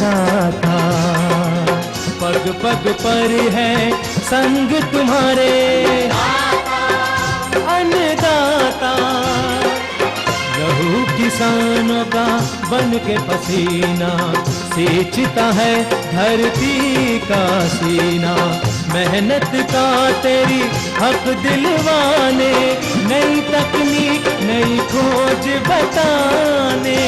अन्नदाता, पग पग पर है संग तुम्हारे अन्नदाता। लहू किसानों का बन के पसीना सींचता है धरती का सीना। मेहनत का तेरी हक दिलवाने, नई तकनीक नई खोज बताने।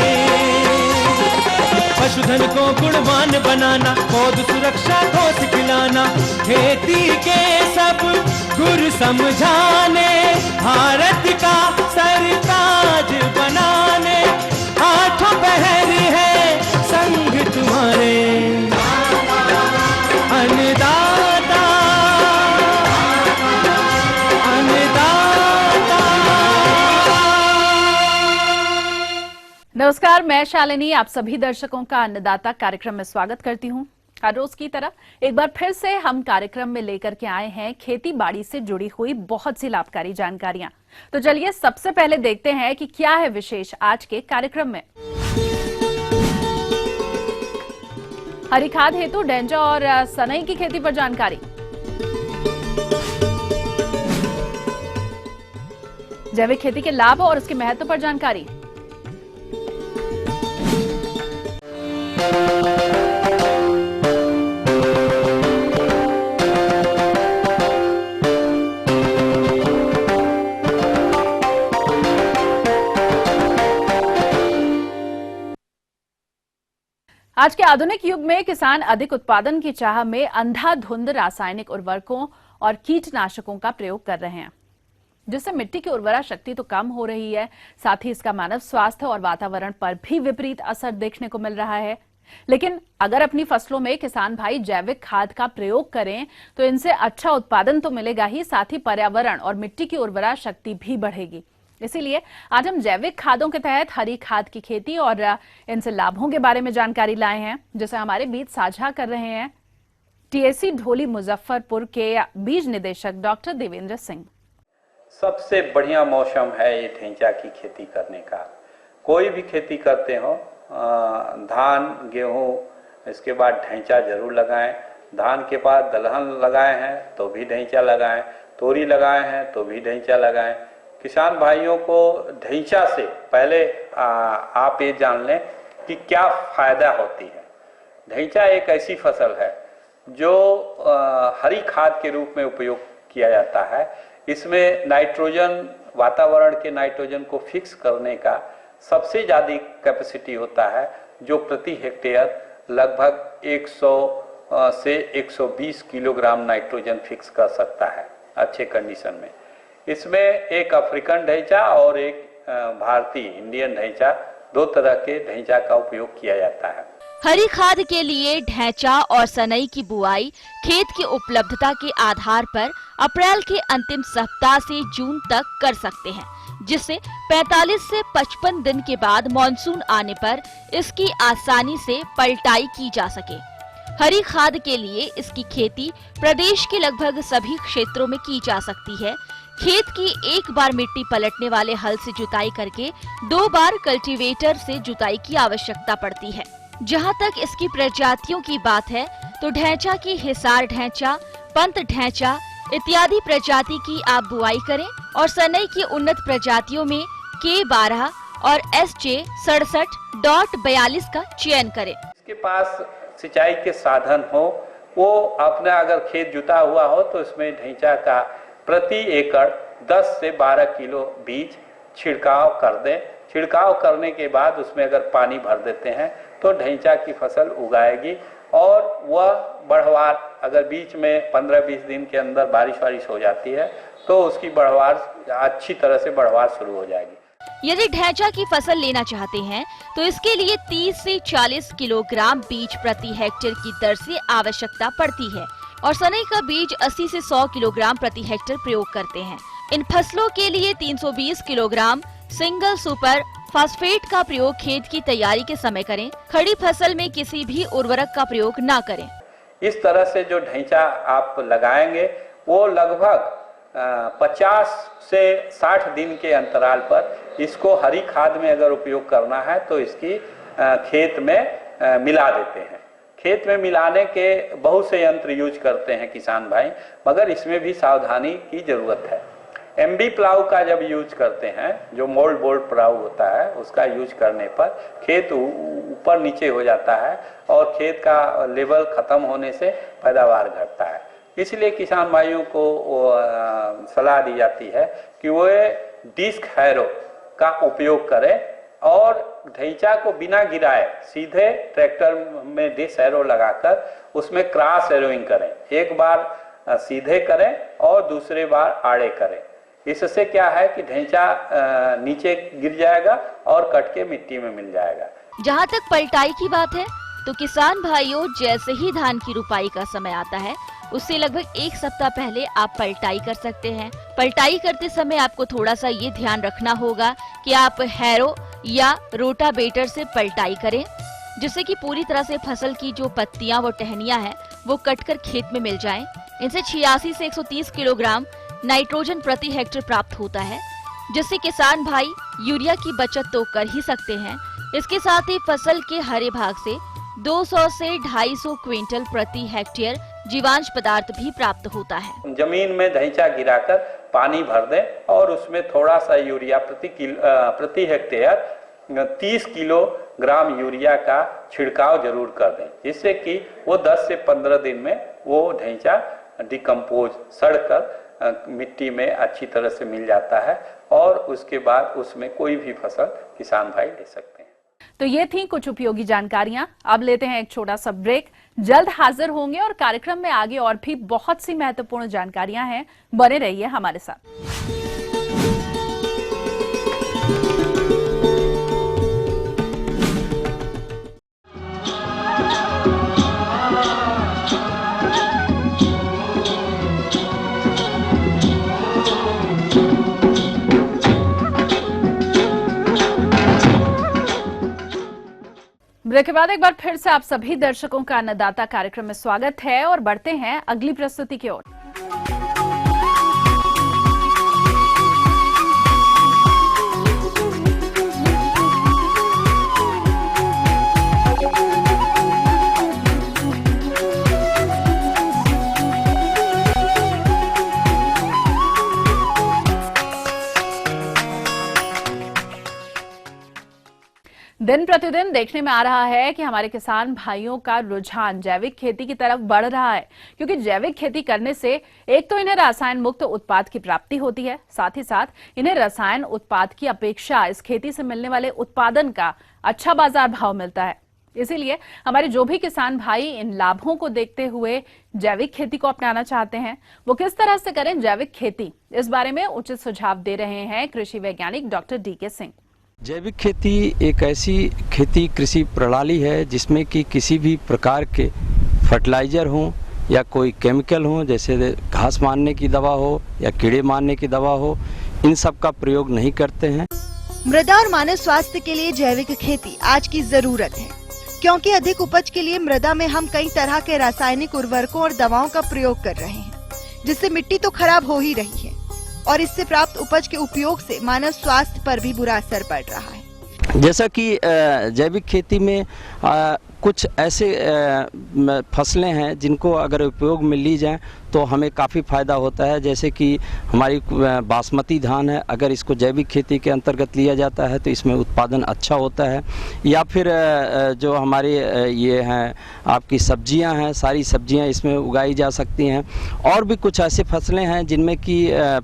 पशुधन को गुणवान बनाना, पौध सुरक्षा को सिखलाना, खेती के सब गुर समझाने, भारत का सरताज बनाने। आठों पहर है संग तुम्हारे अन्नदाता, अन्नदाता। नमस्कार, मैं शालिनी आप सभी दर्शकों का अन्नदाता कार्यक्रम में स्वागत करती हूं। हर रोज की तरह एक बार फिर से हम कार्यक्रम में लेकर के आए हैं खेती बाड़ी से जुड़ी हुई बहुत सी लाभकारी जानकारियां। तो चलिए सबसे पहले देखते हैं कि क्या है विशेष आज के कार्यक्रम में। हरी खाद हेतु ढैंचा और सनई की खेती पर जानकारी, जैविक खेती के लाभ और उसके महत्व पर जानकारी, आज के आधुनिक युग में किसान अधिक उत्पादन की चाह में अंधाधुंध रासायनिक उर्वरकों और कीटनाशकों का प्रयोग कर रहे हैं, जिससे मिट्टी की उर्वरा शक्ति तो कम हो रही है, साथ ही इसका मानव स्वास्थ्य और वातावरण पर भी विपरीत असर देखने को मिल रहा है। लेकिन अगर अपनी फसलों में किसान भाई जैविक खाद का प्रयोग करें तो इनसे अच्छा उत्पादन तो मिलेगा ही, साथ ही पर्यावरण और मिट्टी की उर्वरा शक्ति भी बढ़ेगी। इसीलिए आज हम जैविक खादों के तहत हरी खाद की खेती और इनसे लाभों के बारे में जानकारी लाए हैं, जिसे हमारे बीच साझा कर रहे हैं टीएसी ढोली मुजफ्फरपुर के बीज निदेशक डॉक्टर देवेंद्र सिंह। सबसे बढ़िया मौसम है ये ढैंचा की खेती करने का। कोई भी खेती करते हो, धान गेहूं, इसके बाद ढैंचा जरूर लगाएं। धान के बाद दलहन लगाए हैं तो भी ढैंचा लगाएं, तोरी लगाए हैं तो भी ढैंचा लगाएं। किसान भाइयों को ढैंचा से पहले आप ये जान लें कि क्या फायदा होती है। ढैंचा एक ऐसी फसल है जो हरी खाद के रूप में उपयोग किया जाता है। इसमें नाइट्रोजन, वातावरण के नाइट्रोजन को फिक्स करने का सबसे ज़्यादा कैपेसिटी होता है, जो प्रति हेक्टेयर लगभग 100 से 120 किलोग्राम नाइट्रोजन फिक्स कर सकता है अच्छे कंडीशन में। इसमें एक अफ्रीकन ढैंचा और एक भारतीय इंडियन ढैंचा, दो तरह के ढैंचा का उपयोग किया जाता है। हरी खाद के लिए ढैंचा और सनई की बुआई खेत की उपलब्धता के आधार पर अप्रैल के अंतिम सप्ताह से जून तक कर सकते हैं, जिससे 45 से 55 दिन के बाद मानसून आने पर इसकी आसानी से पलटाई की जा सके। हरी खाद के लिए इसकी खेती प्रदेश के लगभग सभी क्षेत्रों में की जा सकती है। खेत की एक बार मिट्टी पलटने वाले हल से जुताई करके 2 बार कल्टीवेटर से जुताई की आवश्यकता पड़ती है। जहां तक इसकी प्रजातियों की बात है तो ढैंचा की हिसार ढैंचा, पंत ढैंचा इत्यादि प्रजाति की आप बुआई करें और सनई की उन्नत प्रजातियों में K12 और SJ 67.42 का चयन करें। इसके पास सिंचाई के साधन हो, वो अपना अगर खेत जुता हुआ हो तो इसमें ढैंचा का प्रति एकड़ 10 से 12 किलो बीज छिड़काव कर दें। छिड़काव करने के बाद उसमें अगर पानी भर देते हैं तो ढैंचा की फसल उगाएगी और वह बढ़वार, अगर बीच में 15-20 दिन के अंदर बारिश हो जाती है तो उसकी बढ़वार अच्छी तरह से बढ़वार शुरू हो जाएगी। यदि ढैंचा की फसल लेना चाहते हैं तो इसके लिए 30 से 40 किलोग्राम बीज प्रति हेक्टेयर की दर से आवश्यकता पड़ती है और सनई का बीज 80 से 100 किलोग्राम प्रति हेक्टेयर प्रयोग करते हैं। इन फसलों के लिए 320 किलोग्राम सिंगल सुपर फास्फेट का प्रयोग खेत की तैयारी के समय करें। खड़ी फसल में किसी भी उर्वरक का प्रयोग न करें। इस तरह से जो ढैंचा आप लगाएंगे वो लगभग 50 से 60 दिन के अंतराल पर इसको हरी खाद में अगर उपयोग करना है तो इसकी खेत में मिला देते हैं। खेत में मिलाने के बहुत से यंत्र यूज करते हैं किसान भाई, मगर इसमें भी सावधानी की जरूरत है। एमबी प्लाऊ का जब यूज करते हैं, जो मोल्ड बोल्ड प्लाऊ होता है, उसका यूज करने पर खेत ऊपर नीचे हो जाता है और खेत का लेवल खत्म होने से पैदावार घटता है। इसलिए किसान भाइयों को सलाह दी जाती है कि वो डिस्क हैरो का उपयोग करें और ढैंचा को बिना गिराए सीधे ट्रैक्टर में डिस्क हैरो लगाकर उसमें क्रॉस हैरोइंग करें। एक बार सीधे करें और दूसरे बार आड़े करें। इससे क्या है कि ढैंचा नीचे गिर जाएगा और कट के मिट्टी में मिल जाएगा। जहाँ तक पलटाई की बात है तो किसान भाइयों, जैसे ही धान की रुपाई का समय आता है उससे लगभग 1 सप्ताह पहले आप पलटाई कर सकते हैं। पलटाई करते समय आपको थोड़ा सा ये ध्यान रखना होगा कि आप हैरो या रोटावेटर से पलटाई करें, जिससे कि पूरी तरह से फसल की जो पत्तियां व टहनियां हैं वो कटकर खेत में मिल जाएं। इनसे 86 से 130 किलोग्राम नाइट्रोजन प्रति हेक्टेयर प्राप्त होता है, जिससे किसान भाई यूरिया की बचत तो कर ही सकते हैं। इसके साथ ही फसल के हरे भाग से 200 से 250 क्विंटल प्रति हेक्टेयर जीवांश पदार्थ भी प्राप्त होता है। जमीन में ढैंचा गिराकर पानी भर दें और उसमें थोड़ा सा यूरिया प्रति हेक्टेयर 30 किलोग्राम यूरिया का छिड़काव जरूर कर दें, जिससे कि वो 10 से 15 दिन में वो ढैंचा डिकम्पोज सड़कर मिट्टी में अच्छी तरह से मिल जाता है और उसके बाद उसमें कोई भी फसल किसान भाई ले सकते हैं। तो ये थी कुछ उपयोगी जानकारियां। अब लेते हैं एक छोटा सा ब्रेक। जल्द हाजिर होंगे और कार्यक्रम में आगे और भी बहुत सी महत्वपूर्ण जानकारियां हैं। बने रहिए हमारे साथ। ब्रेक के बाद एक बार फिर से आप सभी दर्शकों का अन्नदाता कार्यक्रम में स्वागत है और बढ़ते हैं अगली प्रस्तुति की ओर। दिन प्रतिदिन देखने में आ रहा है कि हमारे किसान भाइयों का रुझान जैविक खेती की तरफ बढ़ रहा है, क्योंकि जैविक खेती करने से एक तो इन्हें रसायन मुक्त उत्पाद की प्राप्ति होती है, साथ ही साथ इन्हें रसायन उत्पाद की अपेक्षा इस खेती से मिलने वाले उत्पादन का अच्छा बाजार भाव मिलता है। इसीलिए हमारे जो भी किसान भाई इन लाभों को देखते हुए जैविक खेती को अपनाना चाहते हैं, वो किस तरह से करें जैविक खेती, इस बारे में उचित सुझाव दे रहे हैं कृषि वैज्ञानिक डॉक्टर DK सिंह। जैविक खेती एक ऐसी खेती कृषि प्रणाली है जिसमें कि किसी भी प्रकार के फर्टिलाइजर हो या कोई केमिकल हो, जैसे घास मारने की दवा हो या कीड़े मारने की दवा हो, इन सब का प्रयोग नहीं करते हैं। मृदा और मानव स्वास्थ्य के लिए जैविक खेती आज की जरूरत है, क्योंकि अधिक उपज के लिए मृदा में हम कई तरह के रासायनिक उर्वरकों और दवाओं का प्रयोग कर रहे हैं, जिससे मिट्टी तो खराब हो ही रही है और इससे प्राप्त उपज के उपयोग से मानव स्वास्थ्य पर भी बुरा असर पड़ रहा है। जैसा कि जैविक खेती में कुछ ऐसे फसलें हैं जिनको अगर उपयोग में ली जाए तो हमें काफ़ी फ़ायदा होता है। जैसे कि हमारी बासमती धान है, अगर इसको जैविक खेती के अंतर्गत लिया जाता है तो इसमें उत्पादन अच्छा होता है। या फिर जो हमारे ये हैं आपकी सब्जियां हैं, सारी सब्जियां इसमें उगाई जा सकती हैं। और भी कुछ ऐसे फसलें हैं जिनमें कि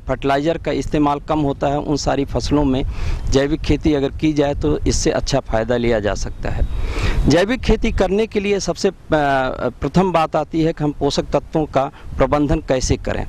फर्टिलाइज़र का इस्तेमाल कम होता है, उन सारी फसलों में जैविक खेती अगर की जाए तो इससे अच्छा फ़ायदा लिया जा सकता है। जैविक खेती करने के लिए सबसे प्रथम बात आती है कि हम पोषक तत्वों का प्रबंधन कैसे करें।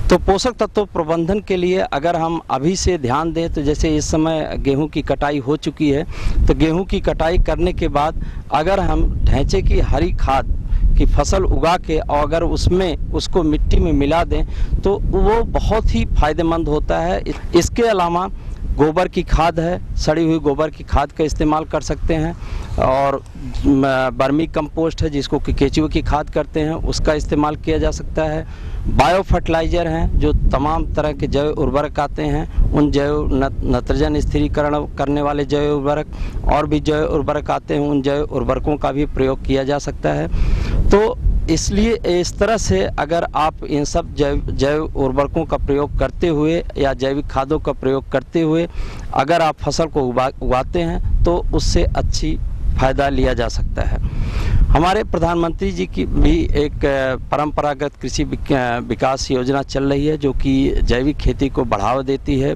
तो पोषक तत्व प्रबंधन के लिए अगर हम अभी से ध्यान दें तो जैसे इस समय गेहूं की कटाई हो चुकी है, तो गेहूं की कटाई करने के बाद अगर हम ढैंचे की हरी खाद की फसल उगा के और अगर उसमें उसको मिट्टी में मिला दें तो वो बहुत ही फायदेमंद होता है। इसके अलावा गोबर की खाद है, सड़ी हुई गोबर की खाद का इस्तेमाल कर सकते हैं, और बर्मी कंपोस्ट है जिसको केचुए की खाद करते हैं, उसका इस्तेमाल किया जा सकता है। बायो फर्टिलाइज़र हैं जो तमाम तरह के जैव उर्वरक आते हैं, उन जैव नाइट्रोजन स्थिरीकरण करने वाले जैव उर्वरक और भी जैव उर्वरक आते हैं, उन जैव उर्वरकों का भी प्रयोग किया जा सकता है। तो इसलिए इस तरह से अगर आप इन सब जैव उर्वरकों का प्रयोग करते हुए या जैविक खादों का प्रयोग करते हुए अगर आप फसल को उगाते हैं तो उससे अच्छी फायदा लिया जा सकता है। हमारे प्रधानमंत्री जी की भी एक परंपरागत कृषि विकास योजना चल रही है जो कि जैविक खेती को बढ़ावा देती है,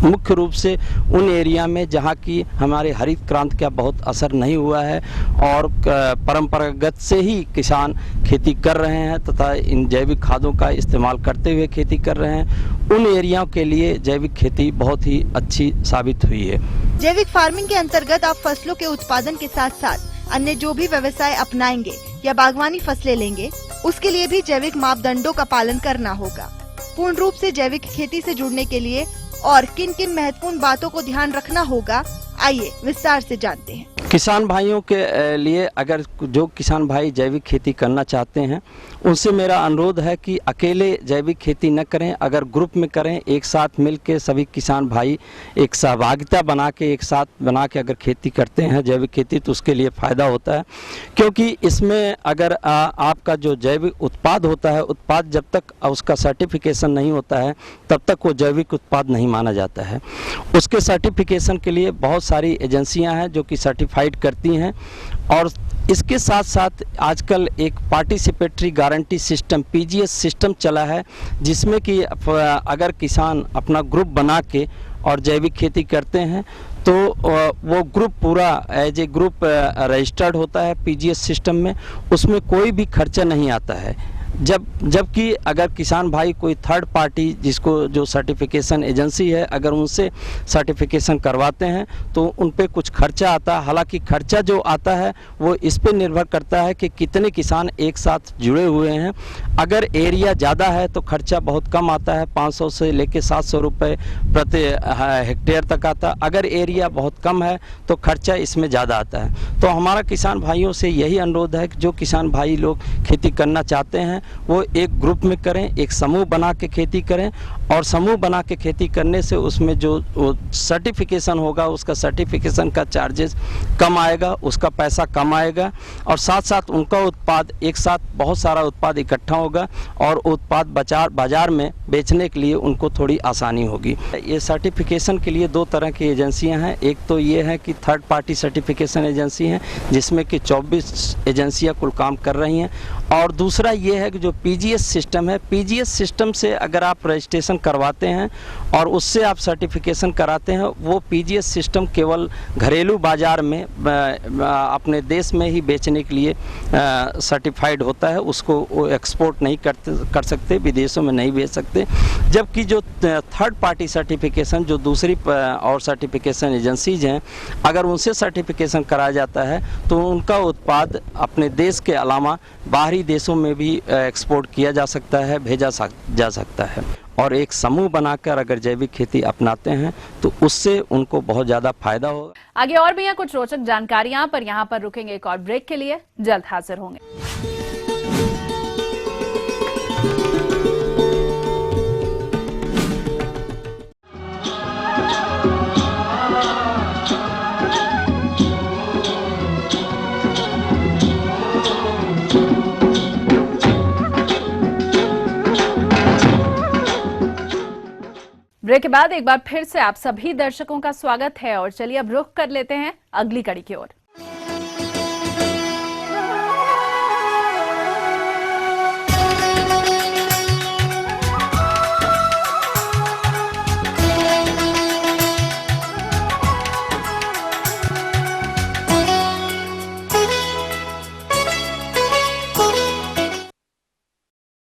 मुख्य रूप से उन एरिया में जहाँ की हमारे हरित क्रांति का बहुत असर नहीं हुआ है और परंपरागत से ही किसान खेती कर रहे हैं तथा इन जैविक खादों का इस्तेमाल करते हुए खेती कर रहे हैं। उन एरियाओं के लिए जैविक खेती बहुत ही अच्छी साबित हुई है। जैविक फार्मिंग के अंतर्गत आप फसलों के उत्पादन के साथ साथ अन्य जो भी व्यवसाय अपनाएंगे या बागवानी फसलें लेंगे उसके लिए भी जैविक मापदंडों का पालन करना होगा। पूर्ण रूप से जैविक खेती से जुड़ने के लिए और किन किन महत्वपूर्ण बातों को ध्यान रखना होगा, आइए विस्तार से जानते हैं। किसान भाइयों के लिए अगर जो किसान भाई जैविक खेती करना चाहते हैं उनसे मेरा अनुरोध है कि अकेले जैविक खेती न करें, अगर ग्रुप में करें, एक साथ मिलकर सभी किसान भाई एक सहभागिता बना के एक साथ बना के अगर खेती करते हैं जैविक खेती तो उसके लिए फ़ायदा होता है। क्योंकि इसमें अगर आपका जो जैविक उत्पाद होता है, उत्पाद जब तक उसका सर्टिफिकेशन नहीं होता है तब तक वो जैविक उत्पाद नहीं माना जाता है। उसके सर्टिफिकेशन के लिए बहुत सारी एजेंसियां हैं जो कि सर्टिफाइड करती हैं और इसके साथ साथ आजकल एक participatory guarantee system PGS system चला है जिसमें कि अगर किसान अपना ग्रुप बना के और जैविक खेती करते हैं तो वो ग्रुप पूरा एज ए ग्रुप रजिस्टर्ड होता है पीजीएस सिस्टम में, उसमें कोई भी खर्चा नहीं आता है। जबकि अगर किसान भाई कोई थर्ड पार्टी जिसको जो सर्टिफिकेशन एजेंसी है अगर उनसे सर्टिफिकेशन करवाते हैं तो उन पे कुछ खर्चा आता है। हालांकि खर्चा जो आता है वो इस पे निर्भर करता है कि कितने किसान एक साथ जुड़े हुए हैं। अगर एरिया ज़्यादा है तो खर्चा बहुत कम आता है, 500 से लेकर 700 रुपये प्रति हेक्टेयर तक आता है। अगर एरिया बहुत कम है तो खर्चा इसमें ज़्यादा आता है। तो हमारा किसान भाइयों से यही अनुरोध है कि जो किसान भाई लोग खेती करना चाहते हैं वो एक ग्रुप में करें, एक समूह बना के खेती करें और समूह बना के खेती करने से उसमें जो सर्टिफिकेशन होगा उसका सर्टिफिकेशन का चार्जेस कम आएगा, उसका पैसा कम आएगा और साथ साथ उनका उत्पाद एक साथ बहुत सारा उत्पाद इकट्ठा होगा और उत्पाद बाजार में बेचने के लिए उनको थोड़ी आसानी होगी। ये सर्टिफिकेशन के लिए दो तरह की एजेंसियां हैं। एक तो ये है कि थर्ड पार्टी सर्टिफिकेशन एजेंसी हैं जिसमें कि 24 एजेंसियां कुल काम कर रही हैं और दूसरा ये है कि जो पीजीएस सिस्टम है, पीजीएस सिस्टम से अगर आप रजिस्ट्रेशन करवाते हैं और उससे आप सर्टिफिकेशन कराते हैं, वो पीजीएस सिस्टम केवल घरेलू बाजार में अपने देश में ही बेचने के लिए सर्टिफाइड होता है, उसको वो एक्सपोर्ट नहीं कर सकते, विदेशों में नहीं बेच सकते। जबकि जो थर्ड पार्टी सर्टिफिकेशन जो दूसरी और सर्टिफिकेशन एजेंसीज हैं अगर उनसे सर्टिफिकेशन कराया जाता है तो उनका उत्पाद अपने देश के अलावा बाहरी देशों में भी एक्सपोर्ट किया जा सकता है, भेजा जा सकता है। और एक समूह बनाकर अगर जैविक खेती अपनाते हैं तो उससे उनको बहुत ज़्यादा फायदा होगा। आगे और भी यहाँ कुछ रोचक जानकारियां, पर यहाँ पर रुकेंगे एक और ब्रेक के लिए, जल्द हाजिर होंगे। ब्रेक के बाद एक बार फिर से आप सभी दर्शकों का स्वागत है और चलिए अब रुख कर लेते हैं अगली कड़ी की ओर।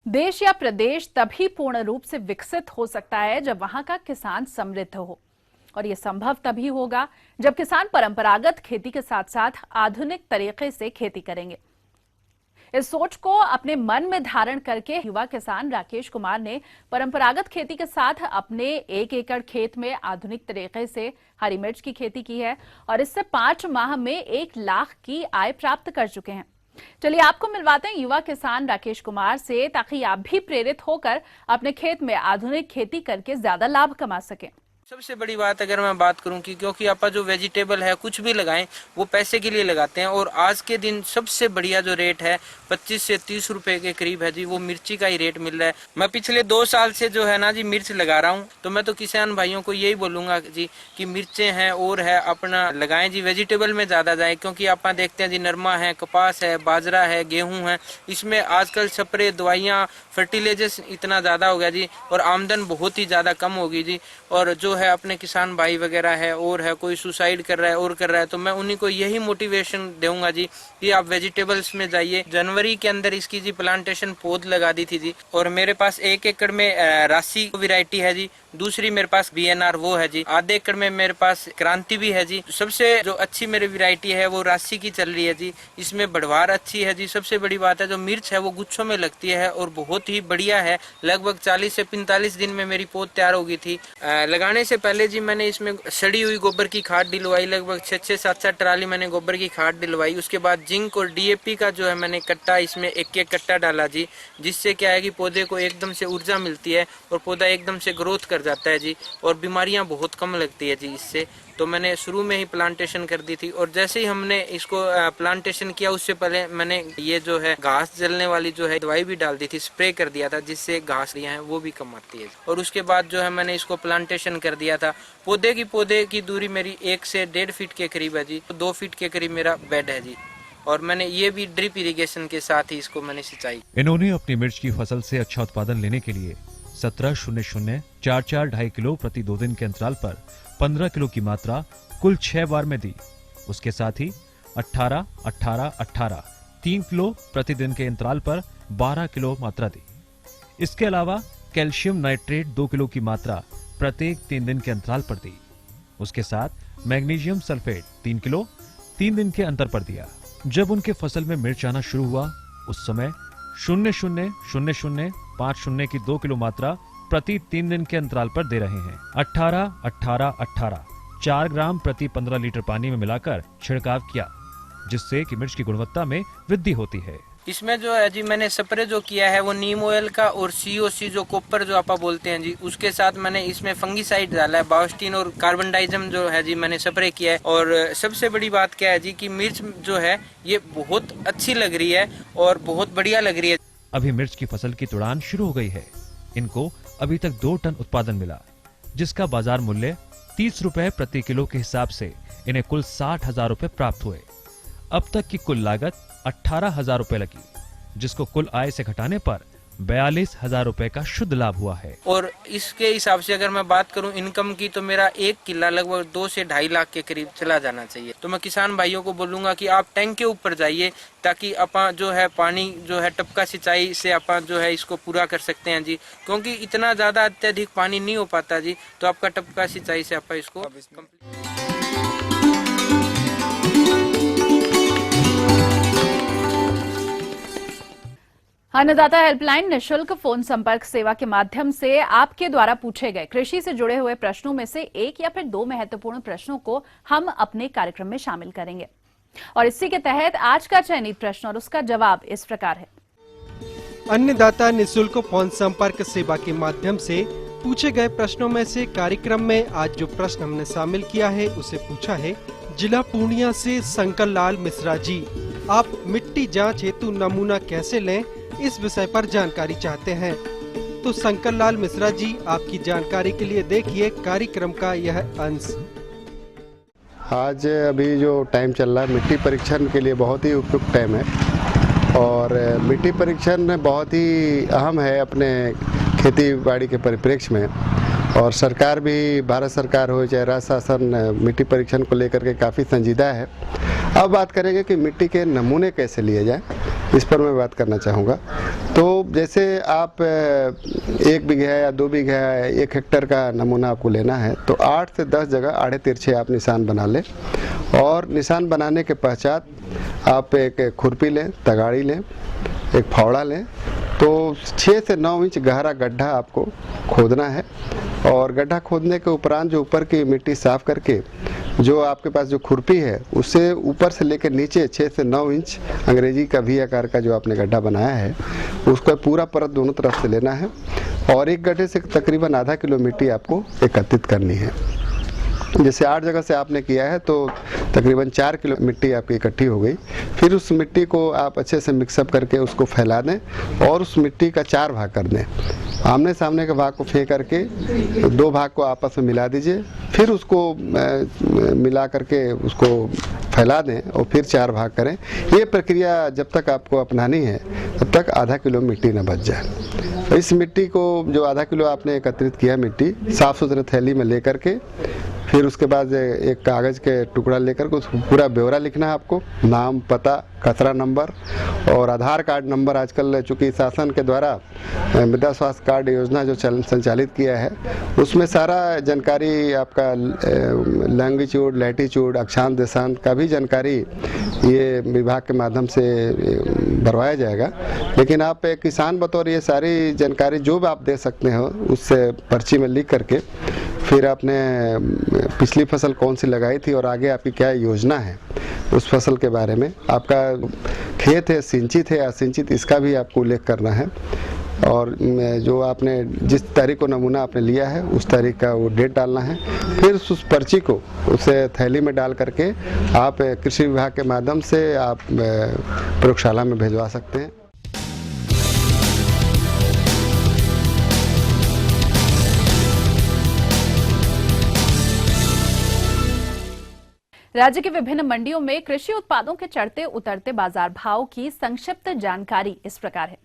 देश या प्रदेश तभी पूर्ण रूप से विकसित हो सकता है जब वहां का किसान समृद्ध हो और ये संभव तभी होगा जब किसान परंपरागत खेती के साथ साथ आधुनिक तरीके से खेती करेंगे। इस सोच को अपने मन में धारण करके युवा किसान राकेश कुमार ने परंपरागत खेती के साथ अपने 1 एकड़ खेत में आधुनिक तरीके से हरी मिर्च की खेती की है और इससे 5 माह में 1 लाख की आय प्राप्त कर चुके हैं। चलिए आपको मिलवाते हैं युवा किसान राकेश कुमार से ताकि आप भी प्रेरित होकर अपने खेत में आधुनिक खेती करके ज्यादा लाभ कमा सकें। सबसे बड़ी बात अगर मैं बात करूं कि क्योंकि आप जो वेजिटेबल है कुछ भी लगाएं वो पैसे के लिए लगाते हैं, और आज के दिन सबसे बढ़िया जो रेट है 25 से 30 रुपए के करीब है जी, वो मिर्ची का ही रेट मिल रहा है। मैं पिछले 2 साल से जो है ना जी मिर्च लगा रहा हूं, तो मैं तो किसान भाइयों को यही बोलूंगा जी कि मिर्चें हैं और है अपना लगाएं जी, वेजिटेबल में ज्यादा जाए, क्योंकि आप देखते हैं जी नरमा है, कपास है, बाजरा है, गेहूं है, इसमें आजकल स्प्रे दवाइयाँ फर्टिलाइजर्स इतना ज्यादा हो गया जी, और आमदन बहुत ही ज्यादा कम होगी जी। और जो है अपने किसान भाई वगैरह है और है कोई सुसाइड कर रहा है और कर रहा है, तो मैं उन्हीं को यही मोटिवेशन दूंगा जी कि आप वेजिटेबल्स में जाइए। जनवरी के अंदर इसकी जी प्लांटेशन पौध लगा दी थी जी, और मेरे पास 1 एकड़ में राशि वैरायटी है जी, दूसरी मेरे पास BNR वो है जी, आधे एकड़ में मेरे पास क्रांति भी है जी। सबसे जो अच्छी मेरी वैरायटी है वो राशि की चल रही है जी, इसमें बढ़वार अच्छी है जी। सबसे बड़ी बात है जो मिर्च है वो गुच्छों में लगती है और बहुत ही बढ़िया है, लगभग 40 से 45 दिन में मेरी पौध तैयार हो गई थी। लगाने से पहले जी मैंने इसमें सड़ी हुई गोबर की खाद डलवाई, लगभग 6-7 ट्राली मैंने गोबर की खाद डलवाई। उसके बाद जिंक और DAP का जो है मैंने कट्टा इसमें 1-1 कट्टा डाला जी, जिससे क्या है कि पौधे को एकदम से ऊर्जा मिलती है और पौधा एकदम से ग्रोथ कर जाता है जी, और बीमारियां बहुत कम लगती है जी इससे। तो मैंने शुरू में ही प्लांटेशन कर दी थी, और जैसे ही हमने इसको प्लांटेशन किया उससे पहले मैंने ये जो है घास जलने वाली जो है दवाई भी डाल दी थी, स्प्रे कर दिया था, जिससे घास है वो भी कम आती है। और उसके बाद जो है मैंने इसको प्लांटेशन कर दिया था। पौधे की दूरी मेरी 1 से 1.5 फीट के करीब है जी, 2 फीट के करीब मेरा बेड है जी, और मैंने ये भी ड्रिप इरिगेशन के साथ ही इसको मैंने सिंचाई। इन्होंने अपनी मिर्च की फसल से अच्छा उत्पादन लेने के लिए 17-0-0-4-4-2.5 किलो प्रति 2 दिन के अंतराल पर 15 किलो की मात्रा कुल 6 बार में दी। उसके साथ ही 18-18-18 3 किलो प्रति दिन के अंतराल पर 12 किलो मात्रा दी। इसके अलावा कैल्शियम नाइट्रेट 2 किलो की मात्रा प्रत्येक 3 दिन के अंतराल पर दी। उसके साथ मैग्नीशियम सल्फेट 3 किलो 3 दिन के अंतर पर दिया। जब उनके फसल में मिर्च आना शुरू हुआ उस समय 0-0-0-0-5 की 2 किलो मात्रा प्रति 3 दिन के अंतराल पर दे रहे हैं। 18-18-18 4 ग्राम प्रति 15 लीटर पानी में मिलाकर छिड़काव किया, जिससे कि मिर्च की गुणवत्ता में वृद्धि होती है। इसमें जो है जी मैंने स्प्रे जो किया है वो नीम ऑयल का और COC जो कॉपर जो आप बोलते हैं जी, उसके साथ मैंने इसमें फंगीसाइड डाला है, बायोस्टीन और कार्बनडाइजम जो है जी मैंने स्प्रे किया है। और सबसे बड़ी बात क्या है जी कि मिर्च जो है ये बहुत अच्छी लग रही है और बहुत बढ़िया लग रही है। अभी मिर्च की फसल की तुड़ान शुरू हो गई है। इनको अभी तक 2 टन उत्पादन मिला, जिसका बाजार मूल्य 30 रुपए प्रति किलो के हिसाब से इन्हें कुल 60,000 रुपए प्राप्त हुए। अब तक की कुल लागत 18,000 रुपए लगी, जिसको कुल आय से घटाने पर 42,000 रुपए का शुद्ध लाभ हुआ है। और इसके हिसाब से अगर मैं बात करूं इनकम की, तो मेरा 1 किला लगभग 2 से 2.5 लाख के करीब चला जाना चाहिए। तो मैं किसान भाइयों को बोलूंगा कि आप टैंक के ऊपर जाइए, ताकि अपन जो है पानी जो है टपका सिंचाई से अपन जो है इसको पूरा कर सकते हैं जी, क्योंकि इतना ज्यादा अत्यधिक पानी नहीं हो पाता जी, तो आपका टपका सिंचाई से आप इसको अन्नदाता हेल्पलाइन निशुल्क फोन संपर्क सेवा के माध्यम से आपके द्वारा पूछे गए कृषि से जुड़े हुए प्रश्नों में से 1 या फिर 2 महत्वपूर्ण प्रश्नों को हम अपने कार्यक्रम में शामिल करेंगे, और इसी के तहत आज का चयनित प्रश्न और उसका जवाब इस प्रकार है। अन्नदाता निशुल्क फोन संपर्क सेवा के माध्यम से पूछे गए प्रश्नों में से कार्यक्रम में आज जो प्रश्न हमने शामिल किया है उसे पूछा है जिला पूर्णिया से शंकर लाल मिश्रा जी। आप मिट्टी जांच हेतु नमूना कैसे लें, इस विषय पर जानकारी चाहते हैं। तो शंकर लाल मिश्रा जी, आपकी जानकारी के लिए देखिए कार्यक्रम का यह अंश। आज अभी जो टाइम चल रहा है मिट्टी परीक्षण के लिए बहुत ही उपयुक्त टाइम है, और मिट्टी परीक्षण बहुत ही अहम है अपने खेती बाड़ी के परिप्रेक्ष्य में। और सरकार भी, भारत सरकार हो चाहे राज्य शासन, मिट्टी परीक्षण को लेकर के काफ़ी संजीदा है। अब बात करेंगे कि मिट्टी के नमूने कैसे लिए जाएं, इस पर मैं बात करना चाहूँगा। तो जैसे आप 1 बीघा या 2 बीघा या 1 हेक्टेयर का नमूना आपको लेना है, तो 8 से 10 जगह आड़े तिरछे आप निशान बना लें, और निशान बनाने के पश्चात आप एक खुरपी लें, तगाड़ी लें, एक फावड़ा लें। तो 6 से 9 इंच गहरा गड्ढा आपको खोदना है, और गड्ढा खोदने के उपरांत जो ऊपर की मिट्टी साफ करके जो आपके पास जो खुरपी है उससे ऊपर से लेकर नीचे 6 से 9 इंच अंग्रेजी का V आकार का जो आपने गड्ढा बनाया है उसको पूरा परत दोनों तरफ से लेना है। और एक गड्ढे से तकरीबन आधा किलो मिट्टी आपको एकत्रित करनी है। जैसे 8 जगह से आपने किया है तो तकरीबन 4 किलो मिट्टी आपकी इकट्ठी हो गई। फिर उस मिट्टी को आप अच्छे से मिक्सअप करके उसको फैला दें और उस मिट्टी का 4 भाग कर दें। आमने सामने के भाग को फेंक करके 2 भाग को आपस में मिला दीजिए, फिर उसको मिला करके उसको फैला दें और फिर 4 भाग करें। ये प्रक्रिया जब तक आपको अपनानी है तब तक आधा किलो मिट्टी न बच जाए। इस मिट्टी को जो आधा किलो आपने एकत्रित किया मिट्टी साफ सुथरे थैली में लेकर के फिर उसके बाद एक कागज़ के टुकड़ा लेकर के उसको पूरा ब्यौरा लिखना है आपको, नाम, पता, खसरा नंबर और आधार कार्ड नंबर। आजकल चूँकि शासन के द्वारा मृदा स्वास्थ्य कार्ड योजना जो संचालित किया है उसमें सारा जानकारी आपका लैंगिट्यूड, लैटीट्यूड, अक्षांश, देशांत का भी जानकारी ये विभाग के माध्यम से भरवाया जाएगा। लेकिन आप एक किसान बतौर ये सारी जानकारी जो भी आप दे सकते हो उससे पर्ची में लिख करके फिर आपने पिछली फसल कौन सी लगाई थी और आगे आपकी क्या योजना है उस फसल के बारे में, आपका खेत है सिंचित है असिंचित, इसका भी आपको उल्लेख करना है। और जो आपने जिस तारीख को नमूना आपने लिया है उस तारीख का वो डेट डालना है। फिर उस पर्ची को उसे थैली में डाल करके आप कृषि विभाग के माध्यम से आप प्रयोगशाला में भिजवा सकते हैं। राज्य की विभिन्न मंडियों में कृषि उत्पादों के चढ़ते उतरते बाजार भाव की संक्षिप्त जानकारी इस प्रकार है।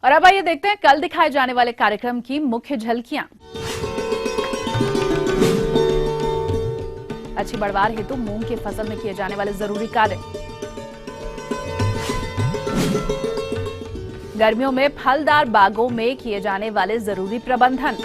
और अब आइए देखते हैं कल दिखाए जाने वाले कार्यक्रम की मुख्य झलकियां। अच्छी बढ़वार हेतु मूंग की फसल में किए जाने वाले जरूरी कार्य, गर्मियों में फलदार बागों में किए जाने वाले जरूरी प्रबंधन।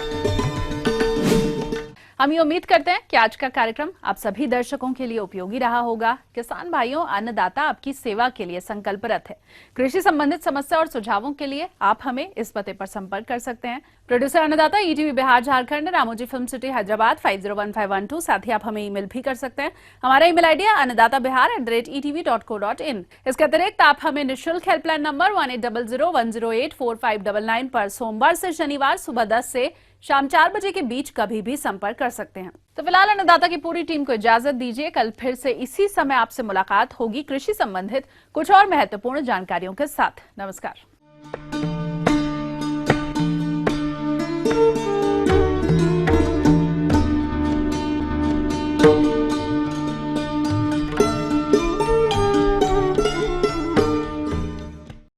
हम ये उम्मीद करते हैं कि आज का कार्यक्रम आप सभी दर्शकों के लिए उपयोगी रहा होगा। किसान भाइयों, अन्नदाता आपकी सेवा के लिए संकल्परत है। कृषि संबंधित समस्या और सुझावों के लिए आप हमें इस पते पर संपर्क कर सकते हैं। प्रोड्यूसर अन्नदाता, ETV Bihar Jharkhand, Ramoji film city Hyderabad 501512। साथ ही आप हमें ईमेल भी कर सकते हैं। हमारा ईमेल आईडी है annadatabihar@etv.co.in। इसके अतिरिक्त आप हमें निःशुल्क हेल्पलाइन नंबर 180010084599 पर सोमवार से शनिवार सुबह 10 से शाम 4 बजे के बीच कभी भी संपर्क कर सकते हैं। तो फिलहाल अन्नदाता की पूरी टीम को इजाजत दीजिए। कल फिर से इसी समय आपसे मुलाकात होगी कृषि संबंधित कुछ और महत्वपूर्ण जानकारियों के साथ। नमस्कार।